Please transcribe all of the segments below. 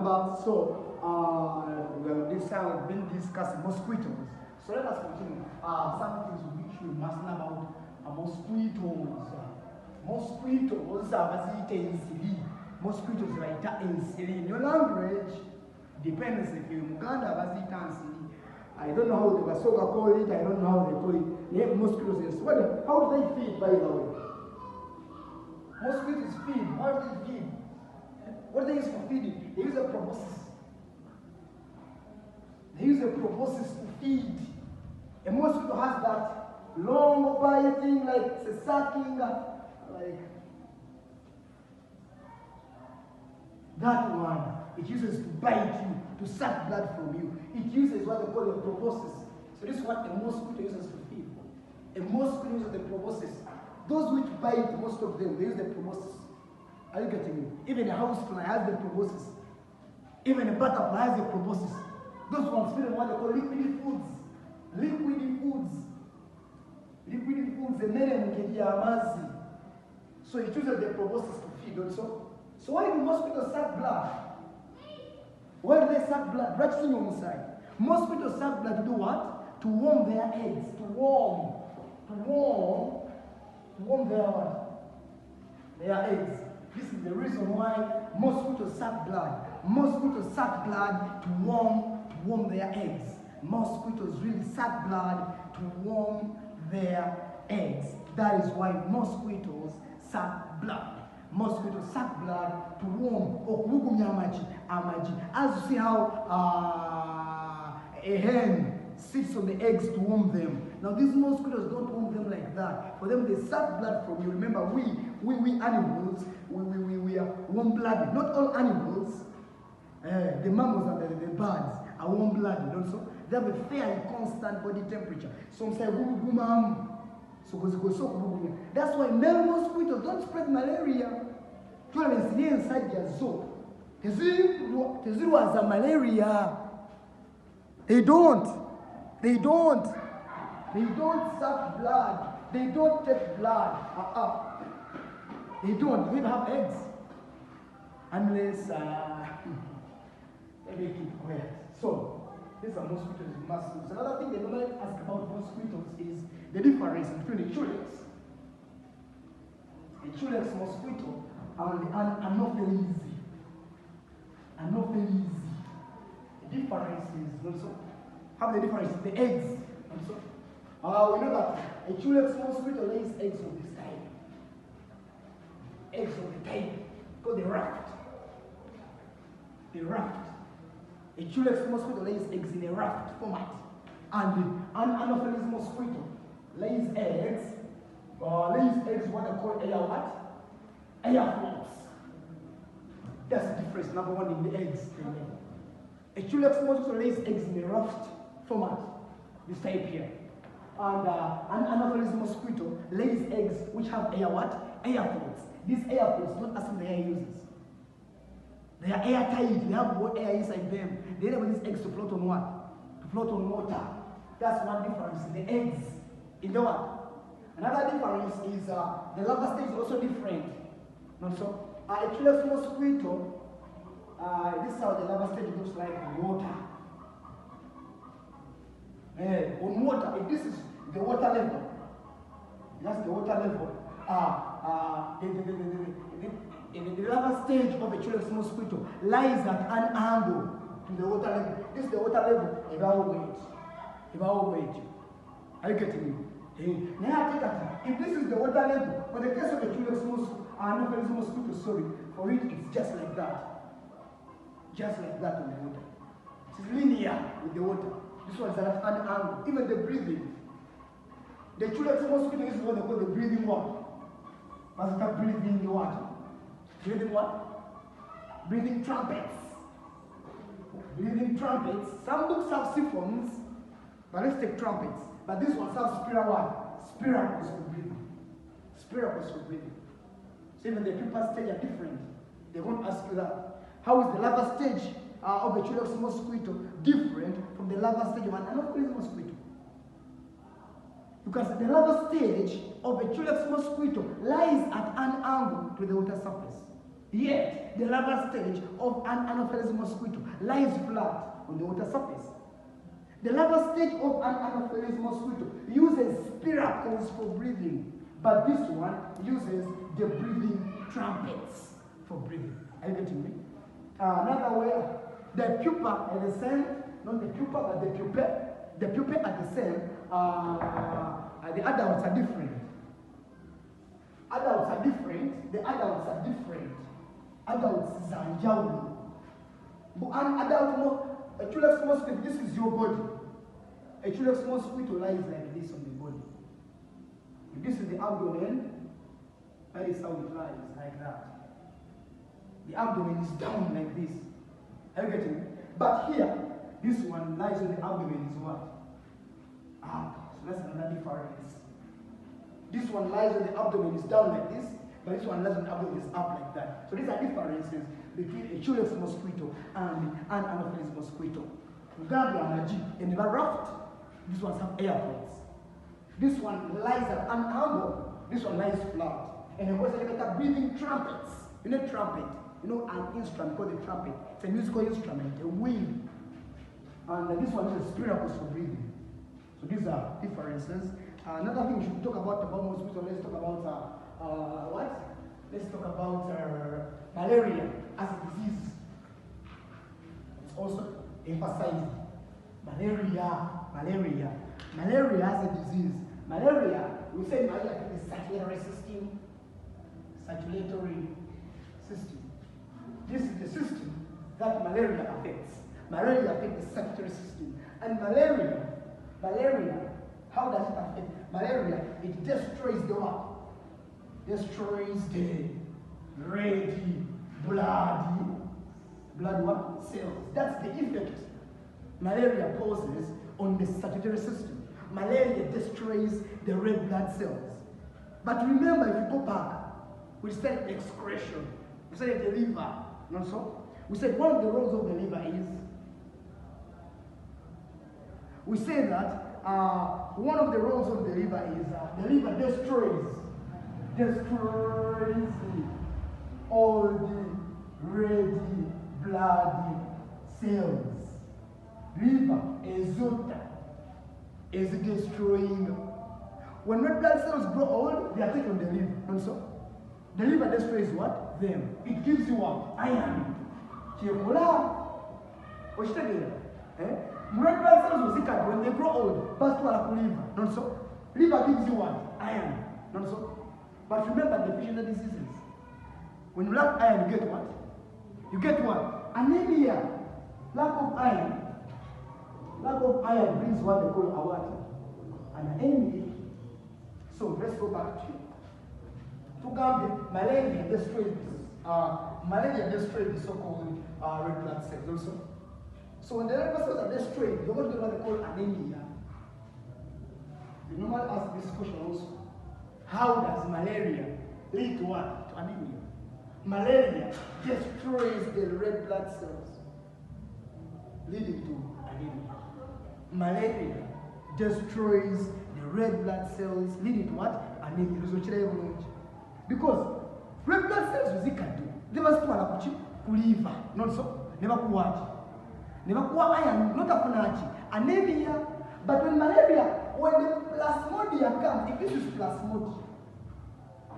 number. So this time we've been discussing mosquitoes. So let us continue. Some things which we must know about mosquitoes. Mosquitoes are easily. Mosquitoes like that easily. In your language, depends if you Muganda easily. I don't know how the Basoga call it. I don't know how they call it. They have mosquitoes. How do they feed, by the way? Mosquitoes feed. How do they feed? What do they use for feeding? They use a proboscis. They use a proboscis to feed. A mosquito has that long bite thing, like it's a sucking, like that one. It uses to bite you, to suck blood from you. It uses what they call a proboscis. So this is what a mosquito uses to feed. A mosquito uses the proboscis. Those which bite, most of them, they use the proboscis. Are you getting me? Even a housefly has the proboscis. Even a butterfly has the proboscis. Those ones feed on what they call liquid foods. Liquid foods. Liquid foods, the men. So it uses the proboscis to feed also. So why do mosquitoes suck blood? Why do they suck blood? Right thing on the side. Mosquitoes suck blood to do what? To warm their eggs. To warm their what? Their eggs. This is the reason why mosquitoes suck blood. Mosquitoes suck blood to warm their eggs. Mosquitoes really suck blood to warm their eggs. That is why mosquitoes suck blood. Mosquitoes suck blood to warm amaji. As you see how a hen sits on the eggs to warm them. Now these mosquitoes don't warm them like that. For them, they suck blood from you. Remember, we animals, we are warm-blooded. Not all animals, the mammals and the birds are warm-blooded also. They have a fairly constant body temperature. Some say, that's why male mosquitoes don't spread malaria. Inside their zoo. There was a malaria. They don't suck blood. They don't take blood. They don't even have eggs. Unless they keep quiet. So, these are mosquitoes in mosquitoes. Another thing they don't like ask about mosquitoes is the difference between the Culex. The Culex mosquito and Anopheles. Anopheles. The difference is also, have the difference in the eggs. Also, we know that a Culex mosquito lays eggs of this type. Eggs of the type called the raft. The raft. A Culex mosquito lays eggs in a raft format. And an Anopheles mosquito lays eggs what they call air floats. That's the difference, number one, in the eggs. A Culex mosquito lays eggs in a raft format, this type here. And an Anopheles mosquito lays eggs which have air floats. These air floats, not as the air uses. They are airtight, they have air inside them. They enable these eggs to float on what? To float on water. That's one difference in the eggs. In the what? Another difference is the larva stage is also different. Not so? A Culex mosquito, this is how the larva stage looks like on water. On water, if this is the water level, that's the water level. The larva stage of a Culex mosquito lies at an angle to the water level. This is the water level evaluate. Are you getting me? Now take that. If this is the water level, for the case of a Culex mosquito, for it it's just like that. Just like that on the water. It's linear with the water. This one is at an angle. Even the breathing. The Culex mosquito is what they call the breathing what? Must start breathing the water. Breathing what? Breathing trumpets. Breathing trumpets. Some books have siphons, but let's take trumpets. But this one has spiral what? Spiracles for breathing. Spiracles for breathing. So even the pupa stage are different. They won't ask you that. How is the larva stage of a Culex mosquito different from the larva stage of an Anopheles mosquito? Because the larva stage of a Culex mosquito lies at an angle to the water surface. Yet, the larval stage of an Anopheles mosquito lies flat on the water surface. The larval stage of an Anopheles mosquito uses spiracles for breathing, but this one uses the breathing trumpets for breathing. Are you getting me? Another way, the pupa are the same, not the pupa, but the pupae. The pupae are the same, the adults are different. Adults are different, the adults are different. Adults are njawulo. An adult, a Culex mosquito, this is your body. A Culex mosquito lies like this on the body. If this is the abdomen, that is how it lies, like that. The abdomen is down like this. Are you getting it? But here, this one lies on the abdomen is what? Up. So that's another difference. This one lies on the abdomen is down like this, but this one lies on the abdomen is up like that. So these are differences between a Culex mosquito and an Anopheles mosquito. And they are raft. These ones have air pods. This one lies at an angle. This one lies flat. And of course, they get breathing trumpets. You know trumpet. You know an instrument called a trumpet. It's a musical instrument, a wind. And this one is a spiracles for breathing. So these are differences. Another thing we should talk about mosquito. Let's talk about what? Let's talk about malaria as a disease. It's also emphasized. Malaria as a disease. Malaria, we say malaria is circulatory system. This is the system that malaria affects. Malaria affects the circulatory system. And malaria, how does it affect? Malaria, it destroys the what? Destroys the red blood what? Cells. That's the effect malaria causes on the circulatory system. Malaria destroys the red blood cells. But remember, if you go back, we said excretion. We said the liver, not so? We said one of the roles of the liver is, we say that one of the roles of the liver is the liver destroys all the red blood cells. Liver is destroying. When red blood cells grow old, they attack on the liver, not so? The liver destroys what? Them. It gives you what? Iron. Red blood cells when they grow old, but liver, not so? Liver gives you what? Iron, not so? But remember the deficiency diseases. When you lack iron, you get what? You get what? Anemia. Lack of iron. Lack of iron brings what they call a what? An anemia. So let's go back to malaria destroys the so-called red blood cells also. So when the red blood cells are destroyed, you're going to get what they call anemia. You normally ask this question also. How does malaria lead to what? To anemia. Malaria destroys the red blood cells, leading to anemia. Malaria destroys the red blood cells, leading to what? Anemia. Because red blood cells they must be liver, not so. Never iron, not a anemia. But when malaria, when the plasmodia comes, if this is plasmodia,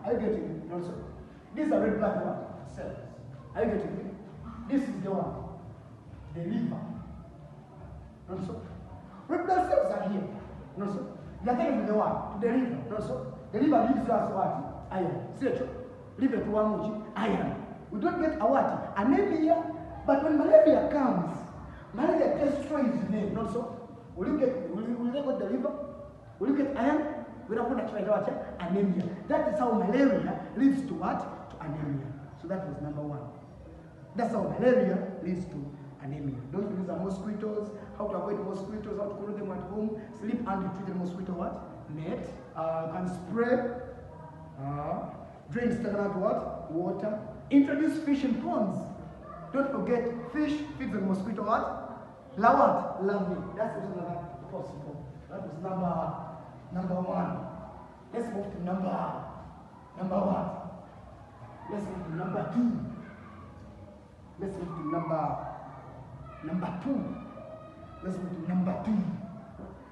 are you getting it? Also, these are red blood cells. Are you getting it? This is the one, the liver. Also, red blood cells are here. Also, they are taken to the one, to the liver. Also, the liver gives us what? Iron. See, liver to one iron. We don't get a what? Anemia. But when malaria comes, malaria destroys the name. Not so. Will you get the liver? Will you get iron? We don't want to try anemia. That is how malaria leads to what? To anemia. So that was number one. That's how malaria leads to anemia. Don't use mosquitoes, how to avoid mosquitoes, how to control them at home, sleep and treat the mosquito what? Net. Can spray, drain stagnant what? Water. Introduce fish in ponds. Don't forget, fish feeds the mosquito what? Lovely. That's also another possible. That was number one. Let's move to number what? Let's move to number two. Let's move to number 2. Let's move to number 2.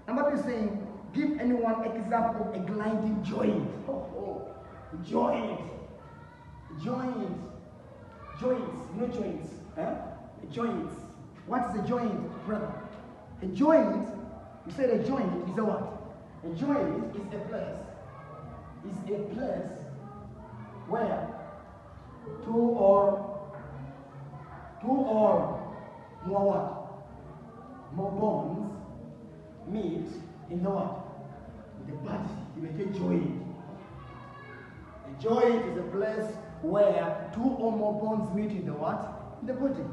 Number 2 is saying, give anyone example of a gliding joint. Joint. Joints. You know joints? Joints. What is a joint, brother? A joint, you said a joint is a what? A joint is a place. Is a place where two or more what? More bones meet in the what? In the body. You make a joint. A joint is a place where two or more bones meet in the what? In the body.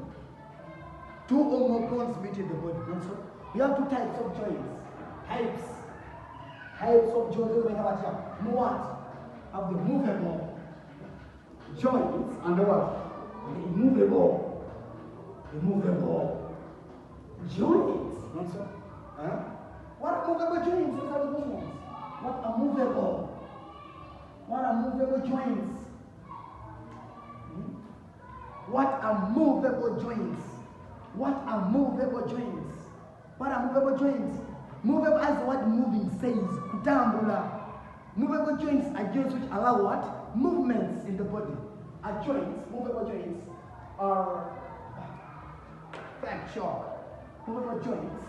Two or more bones meet in the body. So we have two types of joints. Types of joints. What? Have the movable joints and the what? The immovable. Joints. So, what are movable joints? These are the good ones. What are movable? What are movable joints? What are movable joints? What are movable joints? What are movable joints? Movable as the word moving says. Kutambula. Movable joints are joints which allow what? Movements in the body. Are joints, movable joints, are fact shock. Movable joints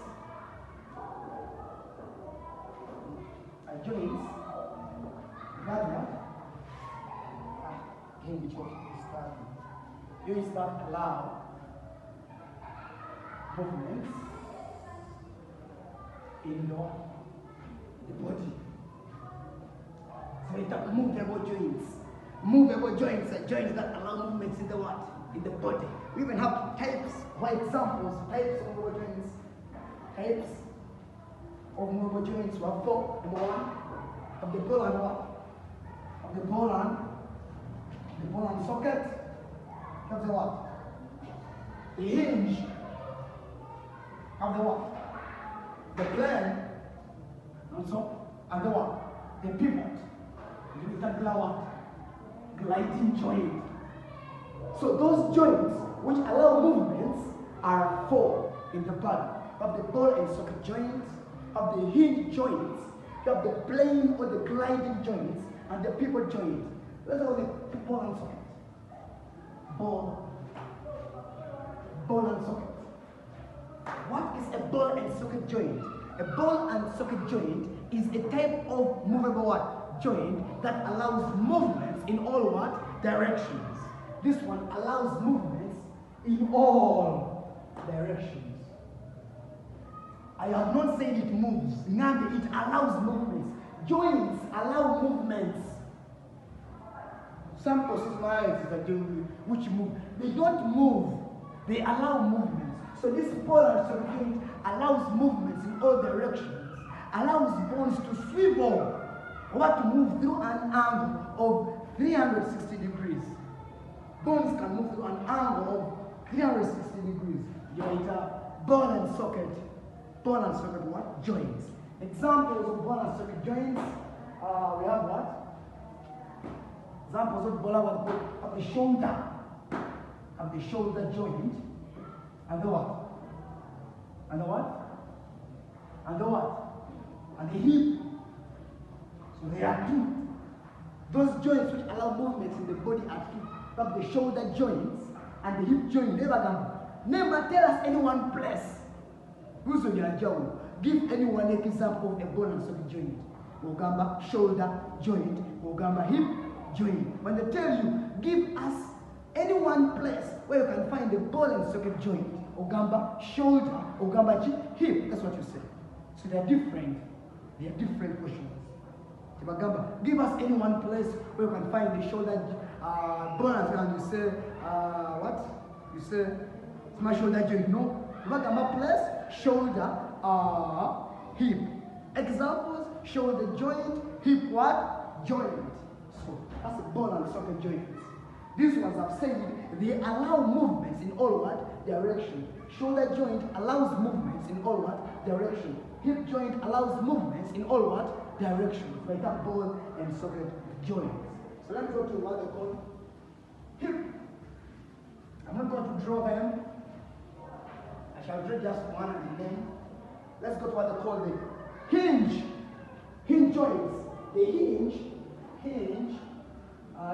are joints that what? You start allow movements in the body. So it's a movable joints. Movable joints are joints that allow movements in the what? In the body. We even have types, for examples, types of movable joints. Types of movable joints. We have 4. Number 1, of the ball and what? Of the ball and socket. Of the what? The hinge. Of the what? The plane. And so, and the what? The pivot. You can what? Gliding joint. So those joints which allow movements are 4 in the body. Of the ball and socket joints, of the hinge joints, of the plane or the gliding joints, and the pivot joint. Let's go with the ball and socket. Ball and socket. What is a ball and socket joint? A ball and socket joint is a type of movable what? Joint that allows movements in all what? Directions. This one allows movements in all directions. I have not said it moves. Neither it allows movements. Joints allow movements. Some personalities are doing which move. They don't move. They allow movements. So this ball and socket joint allows movements in all directions. Allows bones to swivel or to move through an angle of 360 degrees. Bones can move through an angle of 360 degrees. Ball and socket. Ball and socket what? Joints. Examples of ball and socket joints. We have what? Examples of ball of the shoulder. Of the shoulder joint. And the what? And the what? And the what? And the hip. So there are 2. Those joints which allow movements in the body are 2. Of the shoulder joints and the hip joint. Never tell us any one place. Give anyone an example of a ball and socket joint. Ogamba shoulder joint. Ogamba hip joint. When they tell you, give us any one place where you can find the ball and socket joint. Ogamba shoulder. Ogamba hip. That's what you say. So they are different. They are different questions. Give us any one place where you can find the shoulder ball and you say, what? You say, it's my shoulder joint. No. Ogamba place, shoulder, hip. Examples, shoulder joint, hip what? Joint. So that's a ball and socket joint. These ones I've said, they allow movements in all what? Direction. Shoulder joint allows movements in all what? Direction. Hip joint allows movements in all what? Direction. Like that ball and socket joints. So let's go to what they call hip I'm not going to draw them. I shall draw just one and then let's go to what they call the hinge. Hinge joints. The hinge,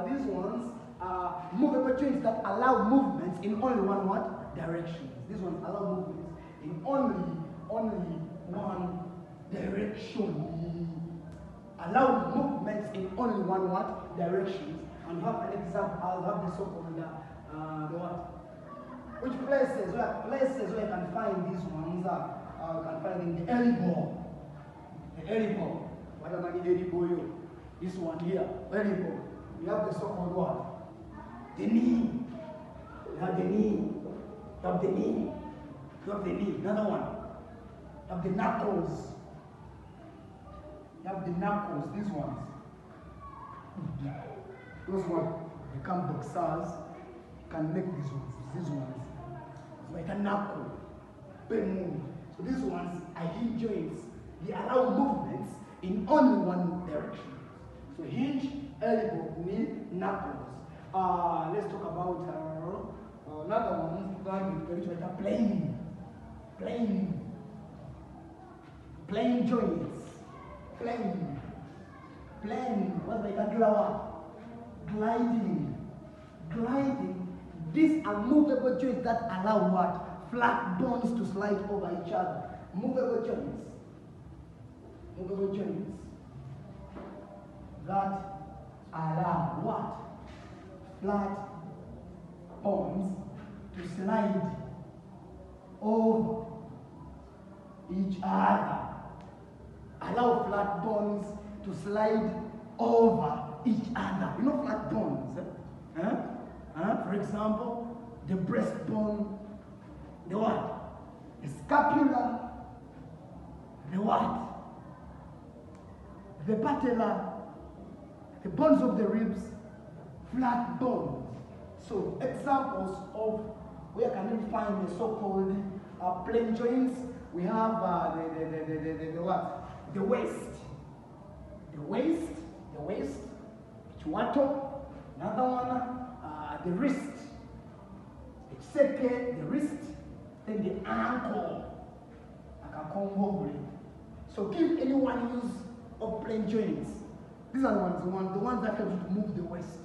these ones are movable joints that allow movements in only one what? Direction. These ones allow movements in only one direction. Allow movements in only one what? Direction. And have an example. I'll have the so-called the what? Which places where you can find these ones are you can find in the elbow. The elbow. What am I elbow? This one here, elbow. You have the so-called what? The knee. You have the knee. You have the knee. You have the knee. Another one. You have the knuckles. You have the knuckles. These ones. Those ones become boxers. Can make these ones. These ones. It's like a knuckle. Boom. So these ones are hinge joints. They allow movements in only one direction. So hinge, elbow, knee, knuckles. Let's talk about another one. Plane joints. Plane. What's like a glower? Gliding. These are movable joints that allow what? Flat bones to slide over each other. Movable joints that allow what? Flat bones to slide over each other. Allow flat bones to slide over each other. You know flat bones? For example, the breastbone, the what? The scapula, the what? The patella, the bones of the ribs, flat bones. So examples of where can we find the so-called plane joints? We have the what? The waist, chiwato, another one, the wrist, the wrist, then the ankle, like a combo. So give anyone use of plane joints. These are the ones that help you to move the waist.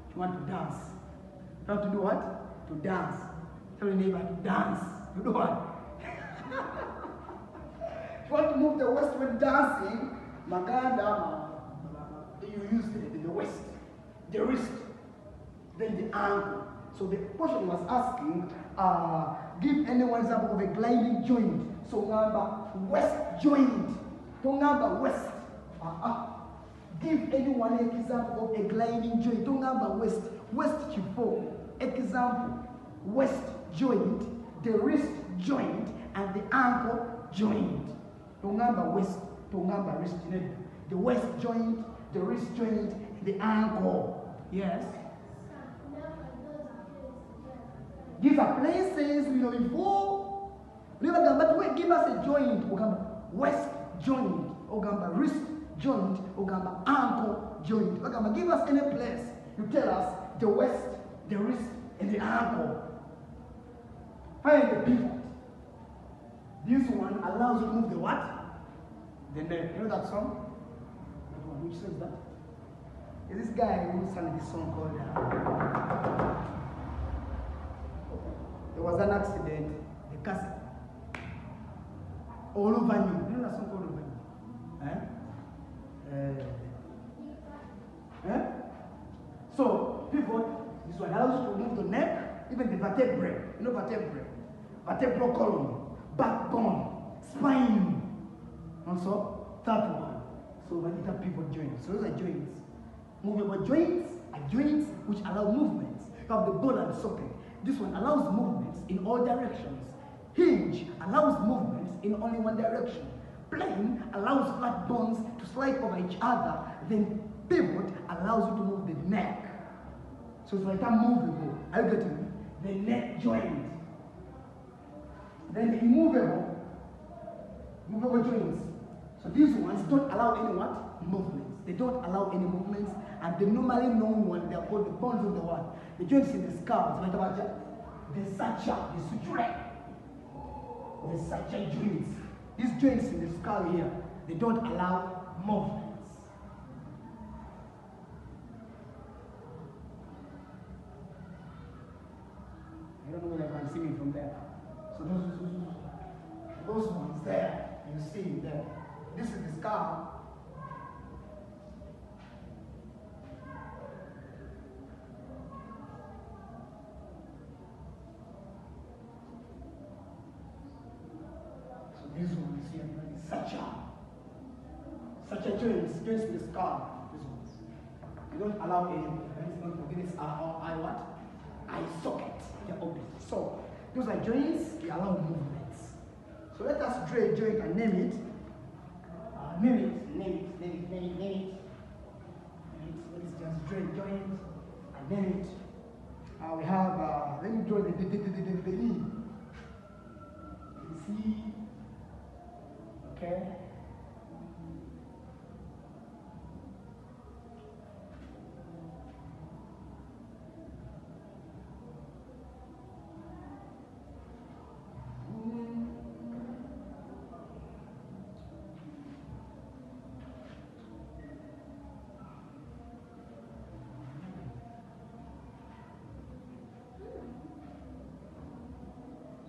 If you want to dance. You have to do what? To dance. Tell your neighbor to dance. You do what? If you want to move the waist when dancing, you use the waist, the wrist, then the ankle. So the question was asking, give anyone example of a gliding joint. So number waist joint. So number waist. Give anyone an example of a gliding joint. So number waist chifo. Example, waist joint, the wrist joint, and the ankle joint. So number waist, so number wrist. The waist joint, the wrist joint, the ankle. Yes. These are places before. But wait, give us a joint. Waist joint, wrist joint, ankle joint. Give us any place. You tell us the waist, the wrist, and the ankle. Find the pivot. This one allows you to move the what? The neck. You know that song? Which says that? Is this guy who sang this song called there was an accident, the car all over you. You know that song called All Over You? So pivot, this one allows you to move the neck, even the vertebrae. You know vertebrae? Vertebral column, backbone, spine. Also, that one. So these are pivot joints. So those are joints. Movable joints are joints which allow movements. You have the ball and the socket. This one allows movements in all directions. Hinge allows movements in only one direction. Plane allows flat bones to slide over each other. Then pivot allows you to move the neck. So it's like a movable. Are you getting me? The neck joint. Then the movable joints. So these ones don't allow any what? Movements. They don't allow any movements, and the normally known one, they are called the bones of the what? The joints in the scalp. the suture, the suture, the suture joints. These joints in the skull here, they don't allow movements. I don't know whether you can see me from there. So those ones there, you see there. This is the skull. These ones here, such a joints in the skull. These ones. You don't allow any. This eye socket. They're open. So those are joints. They allow movements. So let us draw a joint and name it. Name it. Let's just draw a joint and name it. We have. Let me draw the knee. You see. Okay.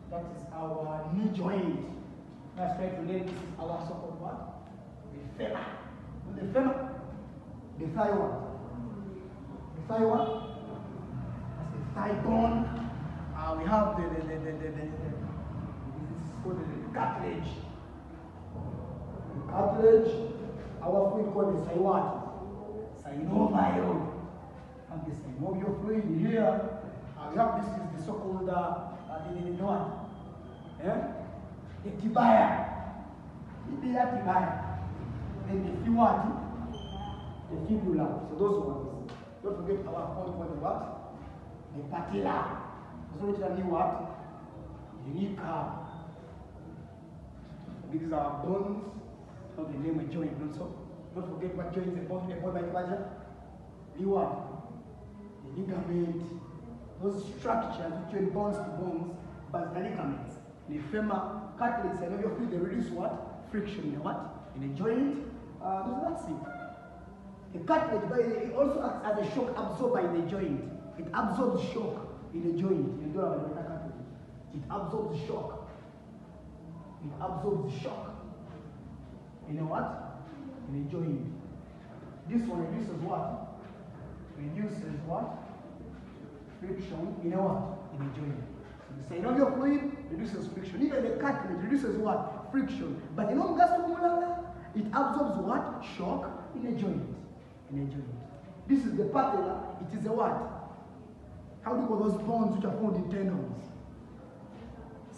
That is our knee joint. That's right, today this is our so-called what? The femur. The femur. The thigh one. The thigh one. That's the thigh bone. We have this is called the cartilage. The cartilage. Our fluid called the synovial. And the synovial fluid here. We have this is the so-called the what? Yeah? The tibia. Tibia. Then the fibula. So those ones. Don't forget our point called the what? The patella. So literally what? The knee curve. These are bones. So the name of joint also. Don't forget what joint is a bone by the the what? The ligament. Those structures between bones to bones, but the ligaments. The femur, cartilage, and your fluid, they reduce what? Friction in what? In a joint. That's it. The cartilage, but it also acts as a shock absorbed by the joint. It absorbs shock in the joint. You don't have a better cartilage. It absorbs shock. It absorbs shock. In a what? In a joint. This one reduces what? Reduces what? Friction in a what? In a joint. So the synovial fluid reduces friction. Even the cartilage reduces what? Friction. But the non-gastrocumular, it absorbs what? Shock in a joint. In a joint. This is the patella. It is a what? How do you call those bones which are found in tendons?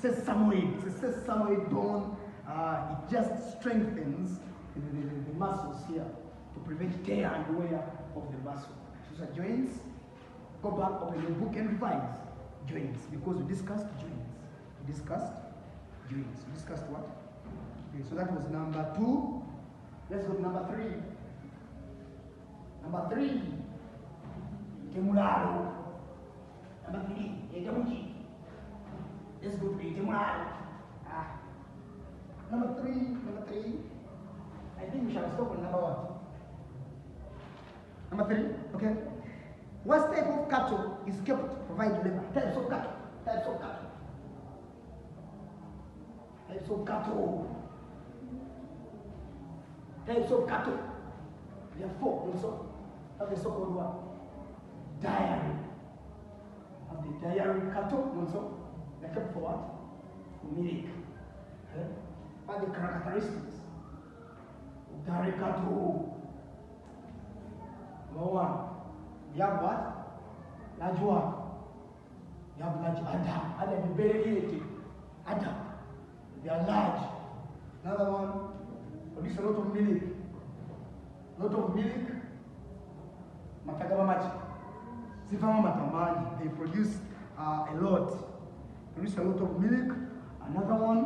Sesamoid. It's a sesamoid bone. It just strengthens the muscles here to prevent tear and wear of the muscle. Those are joints. Go back, open your book and revise joints, because we discussed joints. We discussed joints. We discussed what? Okay, so that was number 2. Let's go to number 3. Number 3. Temuraro. Number 3. Temuchi. Let's go to Temuraro. Number 3. I think we shall stop on number 1. Number 3. Okay. What type of cattle is kept to provide labor? Types of cattle. Types of cattle. Types of cattle. Types of cattle. There are 4 also. Have the so-called what? Dairy. Have the dairy cattle also. They're kept for what? For milk. Okay. What are the characteristics of dairy cattle? Number 1. You have what? Large one. You have large udder. Udder is very irritating. Udder. They are large. Another one, produce a lot of milk. Lot of milk. Matagaba machi. Sifama matamaji. They produce a lot. Produce a lot of milk. Another one,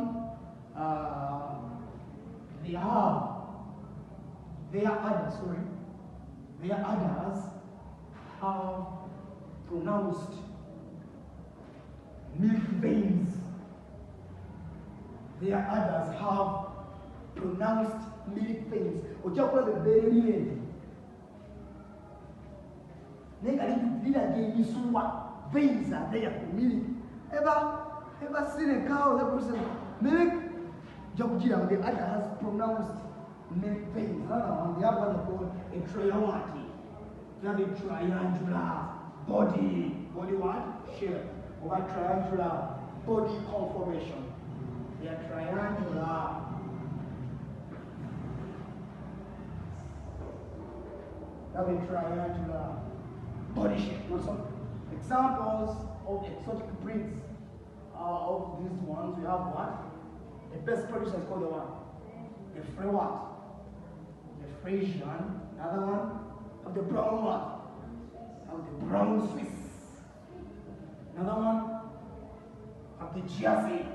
their udders, sorry. Their udders have pronounced milk veins. There are others have pronounced milk veins. Ochakola the very lady. Veins are there for milk. Ever seen a cow that person milk? Jokujira, the other has pronounced milk veins. The other one called a triawati. You have a triangular body. Body what? Shape. Or a triangular body conformation. They are triangular. Have a triangular body shape. Also, examples of exotic breeds of these ones, we have what? The best producer is called the one? The Frey what? The Frisian. Another one of the brown what? Of the brown Swiss. Another one of the Jersey.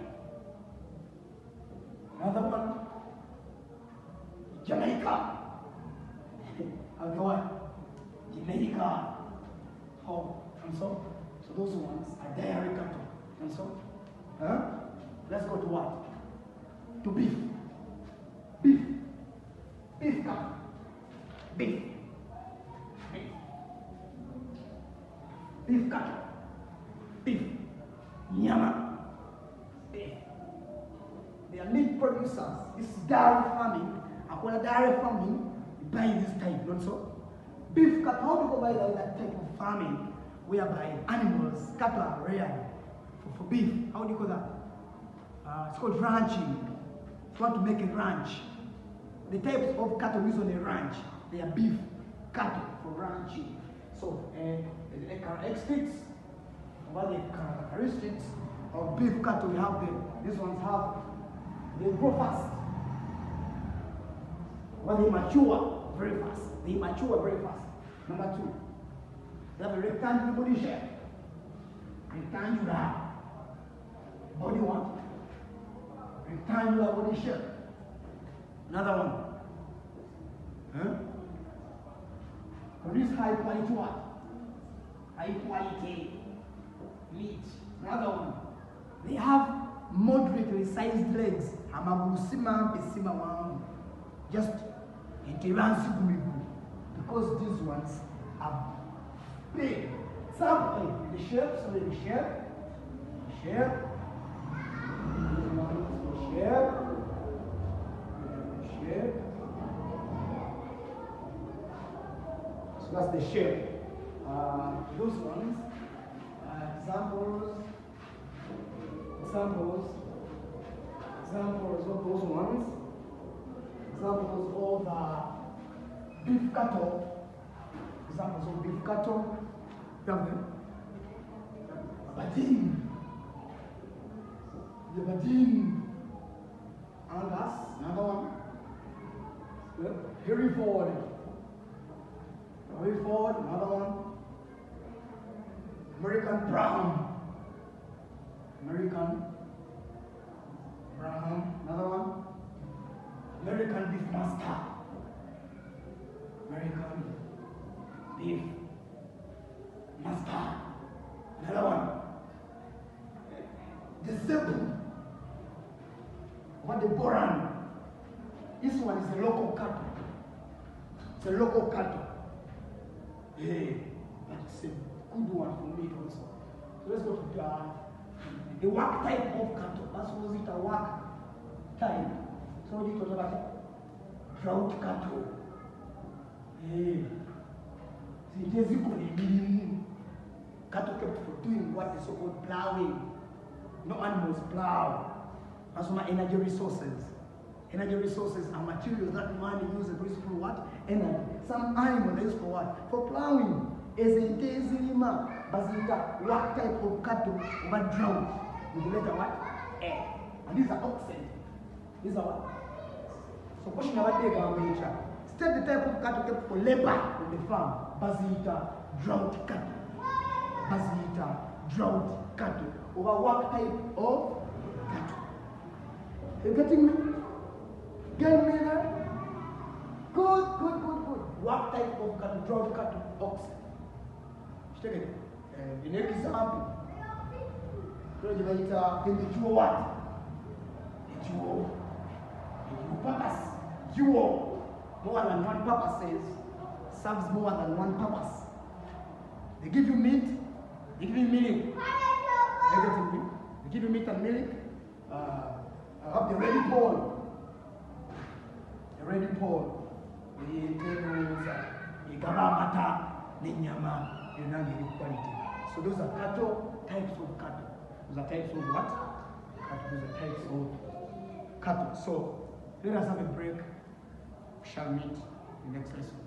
Another one, Jamaica. Of the what? Jamaica. Oh, and so those ones are dairy cattle. And so, let's go to what? To beef. Beef. Beef cattle. Beef. Beef. Beef cattle. Beef. Nyama. Beef. They are meat producers. This is dairy farming. Aqua dairy farming, you buy this type, not so? Beef cattle, how do you go buy that type of farming whereby animals, cattle are reared for beef? How do you call that? It's called ranching. If you want to make a ranch, the types of cattle used on a ranch, they are beef cattle for ranching. So, the characteristics, what the characteristics of beef cattle we have them. These ones have, they grow fast. Well, they mature very fast. They mature very fast. Number two, they have a rectangular body shape. Rectangular body what? Rectangular body shape. Another one. Produce high quality what? High quality meat. Another one. They have moderately sized legs. Just because these ones are big. Some the shape, the shape. So that's the shape. Those ones, examples of those ones. Examples of beef cattle. Examples of beef cattle. You have them. Aberdeen. The Aberdeen. Angus. Another one. Hereford. Hereford. Another one. American Brown. American Brown. Another one. American Beef Master. American Beef Master. Another one. The Zebu. What the Boran. This one is a local cattle. It's a local cattle. Hey, that's a good one for me also. So let's go to the work type of cattle. That's what it a work type. So we talk about drought cattle. Hey, it is equally cattle kept for doing what is so-called plowing. No animals plow. That's my energy resources. Energy resources are materials that man uses for what? Energy. Some animals are used for what? For plowing. As in Tezilima, Bazilika, what type of cattle over drought? With the letter what? Air. And these are oxen. These are what? So question about the government. State the type of cattle kept for labor on the farm. Bazilika, drought cattle. Bazilika, drought cattle. Over what type of cattle? You getting me? Get me there? Good. What type of cattle? Drought cattle, oxen. Take it. In example, Then the duo what? The duo purpose. Duo. More than one purpose says, serves more than one purpose. They give you meat, they give you milk. They give you meat and milk. Have the ready pole. The ready pole. So those are cattle, types of cattle. Those are types of what? Cattle. Those are types of cattle. So let us have a break. We shall meet in the next lesson.